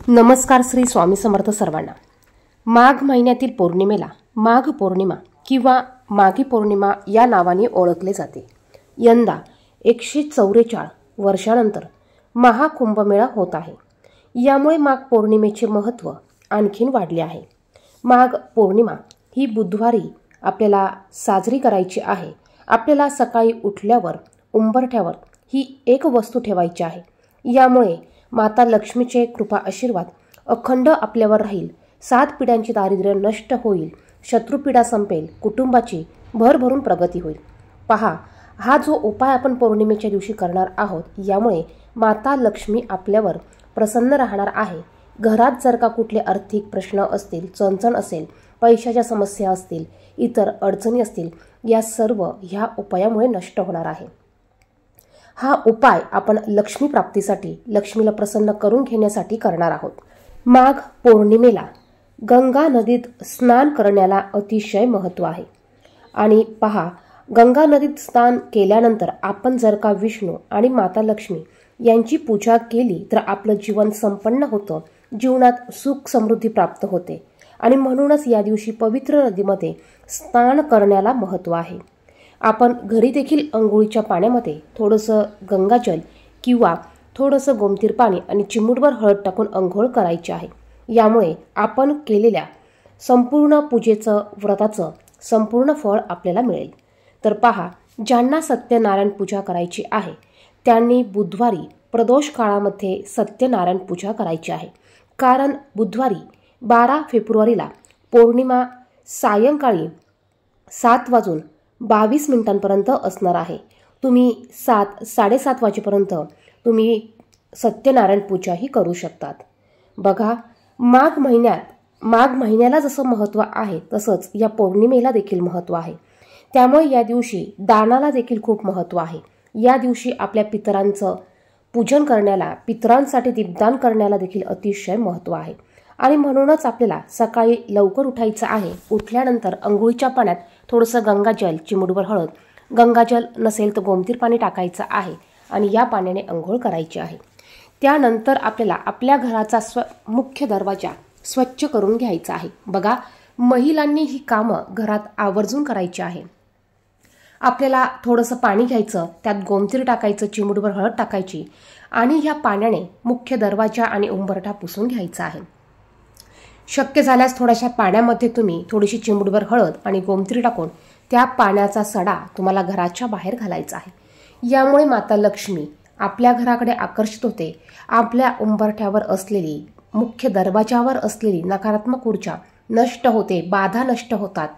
नमस्कार श्री स्वामी समर्थ सर्वांना। माघ महिन्यातील पौर्णिमेला माघ पौर्णिमा किंवा माघी पौर्णिमा या नावाने ओळखले जाते। यंदा 144 वर्षानंतर महाकुंभमेळा होत आहे। यामुळे माघ पौर्णिमेचे महत्त्व आणखीन वाढले आहे। माघ पौर्णिमा ही बुधवारी आपल्याला साजरी करायची आहे। आपल्याला सकाळी उठल्यावर उंबरठ्यावर ही एक वस्तू ठेवायची आहे। यामुळे माता लक्ष्मीचे कृपा आशीर्वाद अखंड आपल्यावर राहील। 7 पिढ्यांची दारिद्र्य नष्ट होईल, शत्रुपीडा संपेल, कुटुंबाची भरभरून प्रगती होईल। पहा, हा जो उपाय आपण पौर्णिमेच्या दिवशी करणार आहोत, यामुळे माता लक्ष्मी आपल्यावर प्रसन्न राहणार आहे। घरात जर का कुठले आर्थिक प्रश्न असतील, चणचण असेल, पैशाच्या समस्या असतील, इतर अडचणी असतील, या सर्व ह्या उपायामुळे नष्ट होणार आहे। हा उपाय आपण लक्ष्मी प्राप्तीसाठी, लक्ष्मीला प्रसन्न करून घेण्यासाठी करणार आहोत। माघ पौर्णिमेला गंगा नदीत स्नान करण्याला अतिशय महत्त्व आहे। आणि पहा, गंगा नदीत स्नान केल्यानंतर आपण जर का विष्णू आणि माता लक्ष्मी यांची पूजा केली तर आपलं जीवन संपन्न होतं, जीवनात सुख समृद्धी प्राप्त होते। आणि म्हणूनच या दिवशी पवित्र नदीमध्ये स्नान करण्याला महत्त्व आहे। आपण घरी देखील अंघोळीच्या पाण्यामध्ये थोडंसं गंगाजल किंवा थोडंसं गोमतीर पाणी आणि चिमूटभर हळद टाकून अंघोळ करायची आहे। यामुळे आपण केलेल्या संपूर्ण पूजेचं, व्रताचं संपूर्ण फळ आपल्याला मिळेल। तर पहा, ज्यांना सत्यनारायण पूजा करायची आहे त्यांनी बुधवारी प्रदोष काळामध्ये सत्यनारायण पूजा करायची आहे। कारण बुधवारी 12 फेब्रुवारीला पौर्णिमा सायंकाळी 7:22 असणार आहे। तुम्ही 7-7:30 वाजेपर्यंत तुम्ही सत्यनारायण पूजा ही करू शकतात। बघा, माघ महिन्याला जसं महत्त्व आहे तसंच या पौर्णिमेला देखील महत्त्व आहे। त्यामुळे या दिवशी दानाला देखील खूप महत्त्व आहे। या दिवशी आपल्या पितरांचं पूजन करण्याला, पितरांसाठी दीपदान करण्याला देखील अतिशय महत्त्व आहे। आणि म्हणूनच आपल्याला सकाळी लवकर उठायचं आहे। उठल्यानंतर अंघोळीच्या पाण्यात थोडंसं गंगाजल, चिमूटभर हळद, गंगाजल नसेल तर गोमतीर पाणी टाकायचं आहे आणि या पाण्याने अंघोळ करायची आहे। त्यानंतर आपल्याला आपल्या घराचा मुख्य दरवाजा स्वच्छ करून घ्यायचा आहे। बघा, महिलांनी ही कामं घरात आवर्जून करायची आहे। आपल्याला थोडंसं पाणी घ्यायचं, त्यात गोमतीर टाकायचं, चिमूटभर हळद टाकायची आणि ह्या पाण्याने मुख्य दरवाजा आणि उंबरठा पुसून घ्यायचा आहे। शक्य झाल्यास थोड्याशा पाण्यामध्ये तुम्ही थोडीशी चिमूटभर हळद आणि गोमतीर टाकून त्या पाण्याचा सडा तुम्हाला घराच्या बाहेर घालायचा आहे। यामुळे माता लक्ष्मी आपल्या घराकडे आकर्षित होते। आपल्या उंबरठ्यावर असलेली, मुख्य दरवाजावर असलेली नकारात्मक ऊर्जा नष्ट होते, बाधा नष्ट होतात,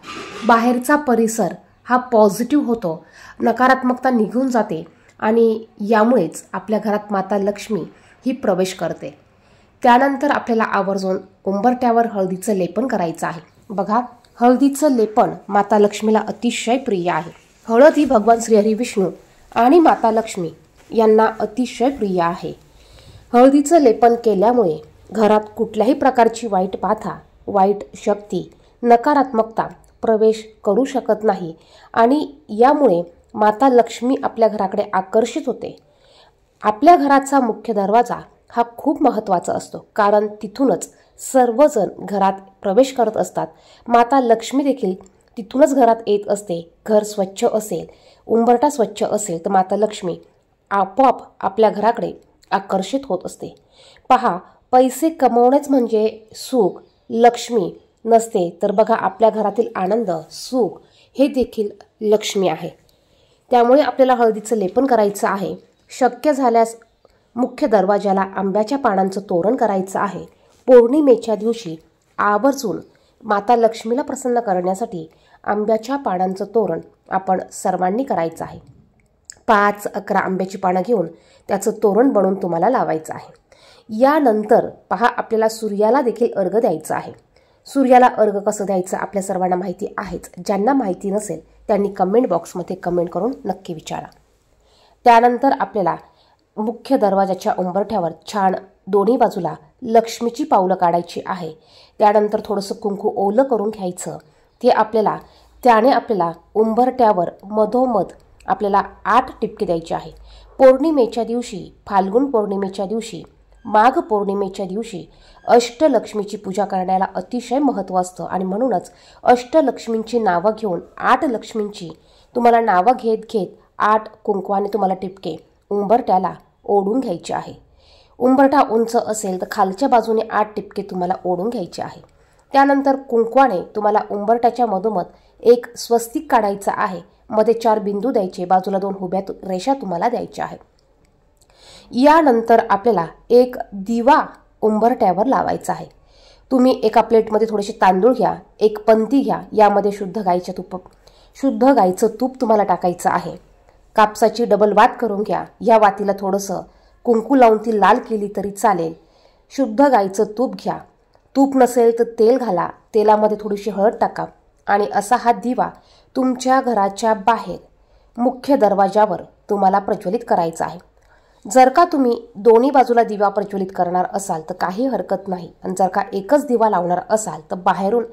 बाहेरचा परिसर हा पॉझिटिव्ह होतो, नकारात्मकता निघून जाते आणि यामुळेच आपल्या घरात माता लक्ष्मी ही प्रवेश करते। त्यानंतर आपल्याला आवर्जून उंबरठ्यावर हळदीचं लेपन करायचं आहे। बघा, हळदीचं लेपन माता लक्ष्मीला अतिशय प्रिय आहे। हळद ही भगवान श्रीहरी विष्णू आणि माता लक्ष्मी यांना अतिशय प्रिय आहे। हळदीचं लेपन केल्यामुळे घरात कुठल्याही प्रकारची वाईट बाधा, वाईट शक्ती, नकारात्मकता प्रवेश करू शकत नाही आणि यामुळे माता लक्ष्मी आपल्या घराकडे आकर्षित होते। आपल्या घराचा मुख्य दरवाजा हा खूप महत्त्वाचा असतो, कारण तिथूनच सर्वजण घरात प्रवेश करत असतात। माता लक्ष्मी देखील तिथूनच घरात येत असते। घर स्वच्छ असेल, उंबरठा स्वच्छ असेल तर माता लक्ष्मी आपोआप आपल्या घराकडे आकर्षित होत असते। पहा, पैसे कमवणेच म्हणजे सुख, लक्ष्मी नसते तर बघा, आपल्या घरातील आनंद, सुख हे देखील लक्ष्मी आहे। त्यामुळे आपल्याला हळदीचं लेपन करायचं आहे। शक्य झाल्यास मुख्य दरवाजाला आंब्याच्या पानांचं तोरण करायचं आहे। पौर्णिमेच्या दिवशी आवर्जून माता लक्ष्मीला प्रसन्न करण्यासाठी आंब्याच्या पानांचं तोरण आपण सर्वांनी करायचं आहे। 5-11 आंब्याची पानं घेऊन त्याचं तोरण बनवून तुम्हाला लावायचं आहे। यानंतर पहा, आपल्याला सूर्याला देखील अर्घ द्यायचं आहे। सूर्याला अर्घ कसं द्यायचं आपल्या सर्वांना माहिती आहेच। ज्यांना माहिती नसेल त्यांनी कमेंट बॉक्समध्ये कमेंट करून नक्की विचारा। त्यानंतर आपल्याला मुख्य दरवाजाच्या उंबरठ्यावर छान दोन्ही बाजूला लक्ष्मीची पावलं काढायची आहे। त्यानंतर थोडंसं कुंकू ओलं करून घ्यायचं। त्याने आपल्याला उंबरठ्यावर मधोमध आपल्याला 8 टिपके द्यायचे आहे। पौर्णिमेच्या दिवशी, फाल्गुन पौर्णिमेच्या दिवशी माघ पौर्णिमेच्या दिवशी अष्टलक्ष्मीची पूजा करण्याला अतिशय महत्त्व असतं आणि म्हणूनच अष्टलक्ष्मींची नावं घेऊन 8 लक्ष्मींची तुम्हाला नावं घेत घेत 8 कुंकवाने तुम्हाला टिपके उंबरठ्याला ओढून घ्यायचे आहे. उंबरठा उंच असेल तर खालच्या बाजूने 8 टिपके तुम्हाला ओढून घ्यायचे आहे. त्यानंतर कुंकवाने तुम्हाला उंबरठ्याच्या मधोमध एक स्वस्तिक काढायचा आहे. मध्ये 4 बिंदू द्यायचे, बाजूला 2 उभ्या रेषा तुम्हाला द्यायच्या आहे. यानंतर आपल्याला एक दिवा उंबरठ्यावर लावायचा आहे. तुम्ही एका प्लेटमध्ये थोडेसे तांदूळ घ्या, एक पंती घ्या, यामध्ये शुद्ध गाईचं तूप तुम्हाला टाकायचं आहे. कापसाची डबल वात करून घ्या. या वातीला थोडंसं कुंकू लावून ती लाल केली तरी चालेल. शुद्ध गाईचं तूप घ्या. तूप नसेल तर तेल घाला. तेलामध्ये थोडीशी हळद टाका आणि असा हा दिवा तुमच्या घराच्या बाहेर मुख्य दरवाजावर तुम्हाला प्रज्वलित करायचा आहे. जर का तुम्ही दोन्ही बाजूला दिवा प्रज्वलित करणार असाल तर काही हरकत नाही, आणि जर का एकच दिवा लावणार असाल तर बाहेरून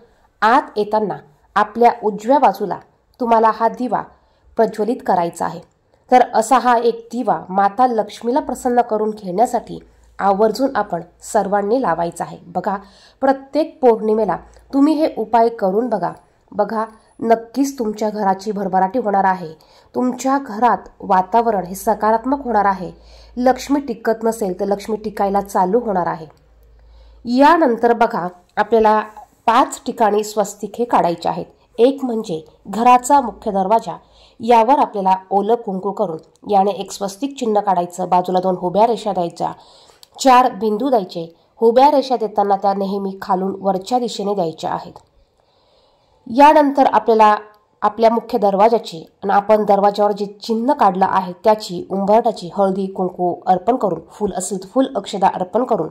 आत येताना आपल्या उजव्या बाजूला तुम्हाला हा दिवा प्रज्वलित करायचा आहे. तर असा हा एक दिवा माता लक्ष्मीला प्रसन्न करून घेण्यासाठी आवर्जून आपण सर्वांनी लावायचा आहे. बघा, प्रत्येक पौर्णिमेला तुम्ही हे उपाय करून बघा, नक्कीच तुमच्या घराची भरभराटी होणार आहे. तुमच्या घरात वातावरण हे सकारात्मक होणार आहे. लक्ष्मी टिकत नसेल तर लक्ष्मी टिकायला चालू होणार आहे. यानंतर बघा, आपल्याला 5 ठिकाणी स्वस्तिक हे काढायचे आहेत. एक म्हणजे घराचा मुख्य दरवाजा, यावर आपल्याला ओलं कुंकू करून याने एक स्वस्तिक चिन्ह काढायचं. बाजूला 2 उभ्या रेषा द्यायच्या, 4 बिंदू द्यायचे. उभ्या रेषा देताना त्या नेहमी खालून वरच्या दिशेने द्यायच्या आहेत. यानंतर आपल्याला आपल्या मुख्य दरवाजाची आणि आपण दरवाजावर जे चिन्ह काढलं आहे त्याची उंबरठ्याची हळदी कुंकू अर्पण करून, फूल असेल तर फूल अक्षदा अर्पण करून,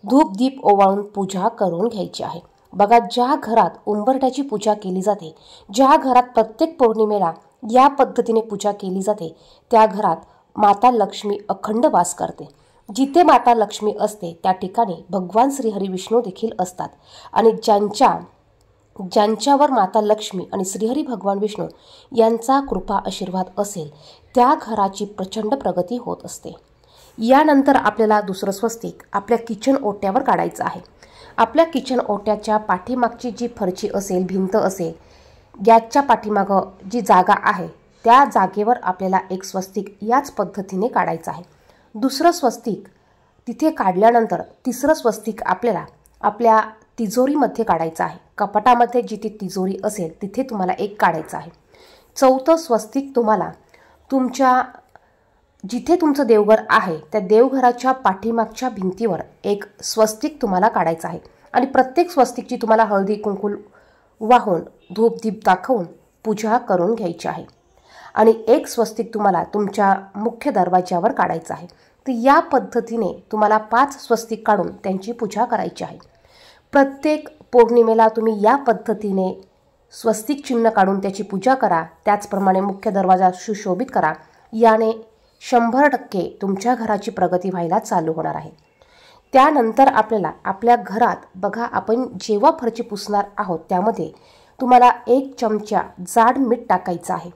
धूप दीप ओवाळून पूजा करून घ्यायची आहे. बघा, ज्या घरात उंबरठ्याची पूजा केली जाते, ज्या घरात प्रत्येक पौर्णिमेला या पद्धतीने पूजा केली जाते, त्या घरात माता लक्ष्मी अखंड वास करते. जिथे माता लक्ष्मी असते त्या ठिकाणी भगवान श्रीहरी विष्णू देखील असतात. आणि ज्यांच्यावर माता लक्ष्मी आणि श्रीहरी भगवान विष्णू यांचा कृपा आशीर्वाद असेल त्या घराची प्रचंड प्रगती होत असते. यानंतर आपल्याला दुसरं स्वस्तिक आपल्या किचन ओट्यावर काढायचं आहे. आपल्या किचन ओट्याच्या पाठीमागची जी फरची असेल, भिंत असेल, गॅसच्या पाठीमागं जी जागा आहे त्या जागेवर आपल्याला एक स्वस्तिक याच पद्धतीने काढायचं आहे. दुसरं स्वस्तिक तिथे काढल्यानंतर तिसरं स्वस्तिक आपल्याला आपल्या तिजोरीमध्ये काढायचं आहे. कपाटामध्ये जिथे तिजोरी असेल तिथे तुम्हाला एक काढायचं आहे. चौथं स्वस्तिक तुम्हाला जिथे तुमचं देवघर आहे त्या देवघराच्या पाठीमागच्या भिंतीवर एक स्वस्तिक तुम्हाला काढायचं आहे. आणि प्रत्येक स्वस्तिकची तुम्हाला हळदी कुंकू वाहून धूप दीप दाखवून पूजा करून घ्यायची आहे. आणि एक स्वस्तिक तुम्हाला तुमच्या मुख्य दरवाजावर काढायचं आहे. तर या पद्धतीने तुम्हाला 5 स्वस्तिक काढून त्यांची पूजा करायची आहे. प्रत्येक पौर्णिमेला तुम्ही या पद्धतीने स्वस्तिक चिन्ह काढून त्याची पूजा करा. त्याचप्रमाणे मुख्य दरवाजा सुशोभित करा. याने 100% तुमच्या घराची प्रगती व्हायला चालू होणार आहे. त्यानंतर आपल्याला आपल्या घरात बघा, आपण जेव्हा फरची पुसणार आहोत त्यामध्ये तुम्हाला 1 चमचा जाड मीठ टाकायचं आहे.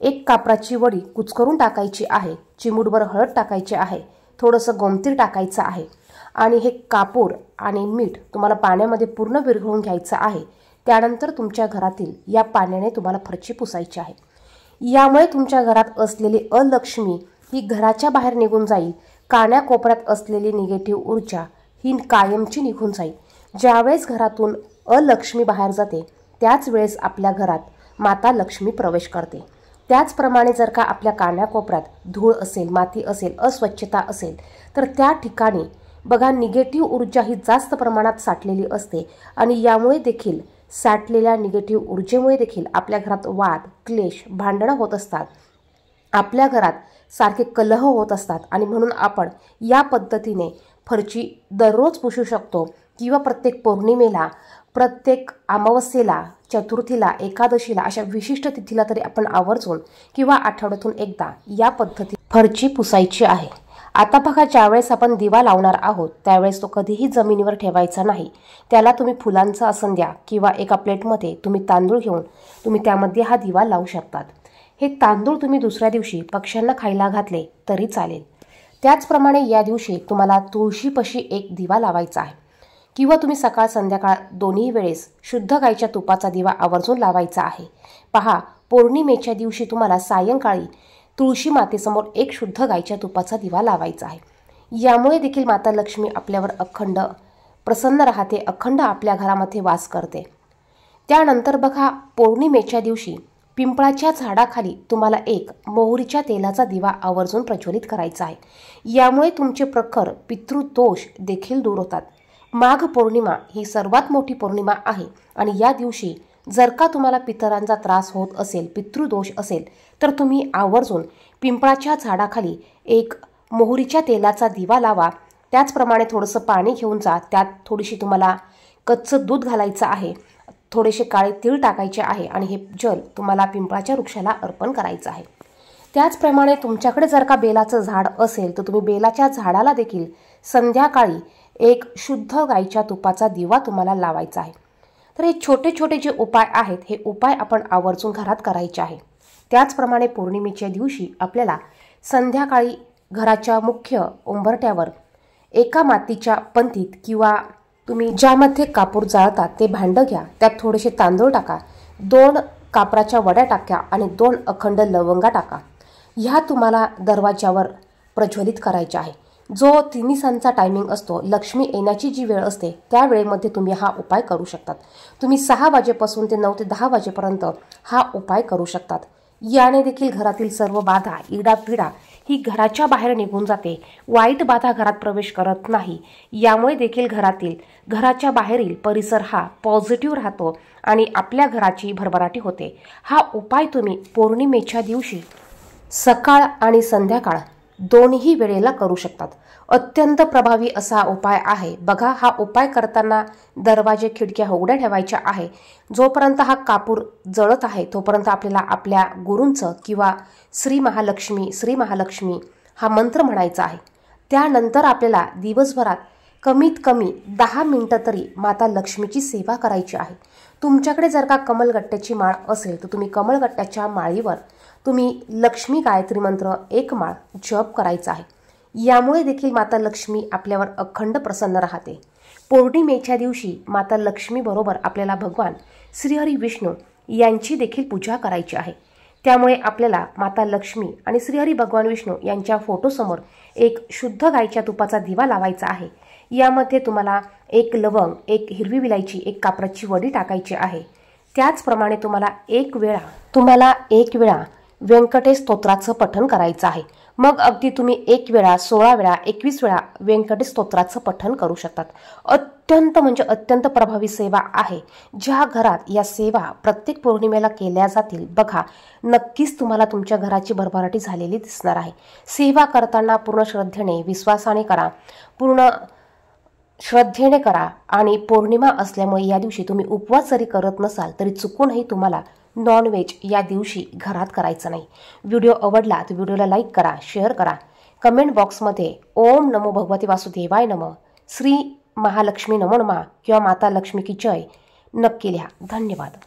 1 कापराची वडी कुचकरून टाकायची आहे. चिमूटभर हळद टाकायची आहे. थोडंसं गोमतीर टाकायचं आहे. आणि हे कापूर आणि मीठ तुम्हाला पाण्यामध्ये पूर्ण विरघळून घ्यायचं आहे. त्यानंतर तुमच्या घरातील या पाण्याने तुम्हाला फरची पुसायची आहे. यामुळे तुमच्या घरात असलेली अलक्ष्मी ही घराच्या बाहेर निघून जाईल. कानाकोपऱ्यात असलेली निगेटिव्ह ऊर्जा ही कायमची निघून जाईल. ज्यावेळेस घरातून अलक्ष्मी बाहेर जाते त्याच वेळेस आपल्या घरात माता लक्ष्मी प्रवेश करते. त्याचप्रमाणे जर का आपल्या कानाकोपऱ्यात धूळ असेल, माती असेल, अस्वच्छता असेल तर त्या ठिकाणी बघा निगेटिव्ह ऊर्जा ही जास्त प्रमाणात साठलेली असते. आणि यामुळे देखील साठलेल्या निगेटिव्ह ऊर्जेमुळे देखील आपल्या घरात वाद, क्लेश, भांडणं होत असतात. आपल्या घरात सारखे कलह होत असतात. आणि म्हणून आपण या पद्धतीने फरची दररोज पुसू शकतो किंवा प्रत्येक पौर्णिमेला, प्रत्येक अमावस्येला, चतुर्थीला, एकादशीला, अशा विशिष्ट तिथीला तरी आपण आवर्जून किंवा आठवड्यातून एकदा या पद्धतीने फरची पुसायची आहे. आता बघा, ज्यावेळेस आपण दिवा लावणार आहोत त्यावेळेस तो कधीही जमिनीवर ठेवायचा नाही. त्याला तुम्ही फुलांचं आसन द्या किंवा एका प्लेटमध्ये तुम्ही तांदूळ घेऊन तुम्ही त्यामध्ये हा दिवा लावू शकतात. हे तांदूळ तुम्ही दुसऱ्या दिवशी पक्ष्यांना खायला घातले तरी चालेल. त्याचप्रमाणे या दिवशी तुम्हाला तुळशीपाशी एक दिवा लावायचा आहे किंवा तुम्ही सकाळ संध्याकाळ दोन्ही वेळेस शुद्ध गाईच्या तुपाचा दिवा आवर्जून लावायचा आहे। पहा, पौर्णिमेच्या दिवशी तुम्हाला सायंकाळी तुळशी मातेसमोर एक शुद्ध गाईच्या तुपाचा दिवा लावायचा आहे। यामुळे देखील माता लक्ष्मी आपल्यावर अखंड प्रसन्न राहते, अखंड आपल्या घरामध्ये वास करते। त्यानंतर बघा, पौर्णिमेच्या दिवशी पिंपळाच्या झाडाखाली तुम्हाला एक मोहरीच्या तेलाचा दिवा आवर्जून प्रज्वलित करायचा आहे। यामुळे तुमचे प्रखर पितृदोष देखील दूर होतात। माघ पौर्णिमा ही सर्वात मोठी पौर्णिमा आहे आणि या दिवशी जर का तुम्हाला पितरांचा त्रास होत असेल, पितृदोष असेल, तर तुम्ही आवर्जून पिंपळाच्या झाडाखाली एक मोहरीच्या तेलाचा दिवा लावा। त्याचप्रमाणे थोडंसं पाणी घेऊन जा, त्यात थोडीशी तुम्हाला कच्चं दूध घालायचं आहे, थोडेसे काळे तीळ टाकायचे आहे आणि हे जल तुम्हाला पिंपळाच्या वृक्षाला अर्पण करायचं आहे। त्याचप्रमाणे तुमच्याकडे जर का बेलाचं झाड असेल तर तुम्ही बेलाच्या झाडाला देखील संध्याकाळी एक शुद्ध गाईच्या तुपाचा दिवा तुम्हाला लावायचा आहे। तर हे छोटे छोटे जे उपाय आहेत, हे उपाय आपण आवर्जून घरात करायचे आहे। त्याचप्रमाणे पौर्णिमेच्या दिवशी आपल्याला संध्याकाळी घराच्या मुख्य उंबरठ्यावर एका मातीच्या पंतीत किंवा तुम्ही ज्यामध्ये कापूर जाळतात ते भांडं घ्या, त्यात थोडेसे तांदूळ टाका, 2 कापराच्या वड्या टाका आणि 2 अखंड लवंगा टाका। ह्या तुम्हाला दरवाजावर प्रज्वलित करायच्या आहे। जो 3 टायमिंग असतो, लक्ष्मी येण्याची जी वेळ असते, त्या वेळेमध्ये तुम्ही हा उपाय करू शकतात। तुम्ही 6 वाजेपासून ते 9 ते 10 वाजेपर्यंत हा उपाय करू शकतात। याने देखील घरातील सर्व बाधा, इडापिडा ही घराच्या बाहेर निघून जाते, वाईट बाधा घरात प्रवेश करत नाही। यामुळे देखील घराच्या बाहेरील परिसर हा पॉझिटिव्ह राहतो आणि आपल्या घराची भरभराटी होते। हा उपाय तुम्ही पौर्णिमेच्या दिवशी सकाळ आणि संध्याकाळ दोन्ही वेळेला करू शकतात। अत्यंत प्रभावी असा उपाय आहे। बघा, हा उपाय करताना दरवाजे खिडक्या उघड्या ठेवायच्या आहे। जोपर्यंत हा कापूर जळत आहे तोपर्यंत आपल्याला आपल्या गुरूंचं किंवा श्री महालक्ष्मी हा मंत्र म्हणायचा आहे। त्यानंतर आपल्याला दिवसभरात कमीत कमी 10 मिनिटं तरी माता लक्ष्मीची सेवा करायची आहे। तुमच्याकडे जर का कमलगट्ट्याची माळ असेल तर तुम्ही कमलगट्ट्याच्या माळीवर तुम्ही लक्ष्मी गायत्री मंत्र 1 माळ जप करायचा आहे। यामुळे देखील माता लक्ष्मी आपल्यावर अखंड प्रसन्न राहते। पौर्णिमेच्या दिवशी माता लक्ष्मी बरोबर आपल्याला भगवान श्रीहरी विष्णू यांची देखील पूजा करायची आहे। त्यामुळे आपल्याला माता लक्ष्मी आणि श्रीहरी भगवान विष्णू यांच्या फोटोसमोर एक शुद्ध गाईच्या तुपाचा दिवा लावायचा आहे। यामध्ये तुम्हाला 1 लवंग, 1 हिरवी विलायची, 1 कापराची वडी टाकायची आहे। त्याचप्रमाणे तुम्हाला एक वेळा व्यंकटेश स्तोत्राचं पठण करायचं आहे। मग अगदी तुम्ही 1 वेळा, 16 वेळा, 21 वेळा व्यंकटेश स्तोत्राचं पठण करू शकतात। अत्यंत प्रभावी सेवा आहे। ज्या घरात या सेवा प्रत्येक पौर्णिमेला केल्या जातील, बघा, नक्कीच तुम्हाला तुमच्या घराची भरभराटी झालेली दिसणार आहे। सेवा करताना पूर्ण श्रद्धेने, विश्वासाने करा, पूर्ण श्रद्धेने करा आणि पौर्णिमा असल्यामुळे या दिवशी तुम्ही उपवास जरी करत नसाल तरी चुकूनही तुम्हाला नॉनव्हेज या दिवशी घरात करायचं नाही। व्हिडिओ आवडला तर व्हिडिओला लाईक करा, शेअर करा, कमेंट बॉक्समध्ये ओम नमो भगवती वासुदेवाय नमः, श्री महालक्ष्मी नमो नमः किंवा माता लक्ष्मी की जय नक्की लिहा। धन्यवाद।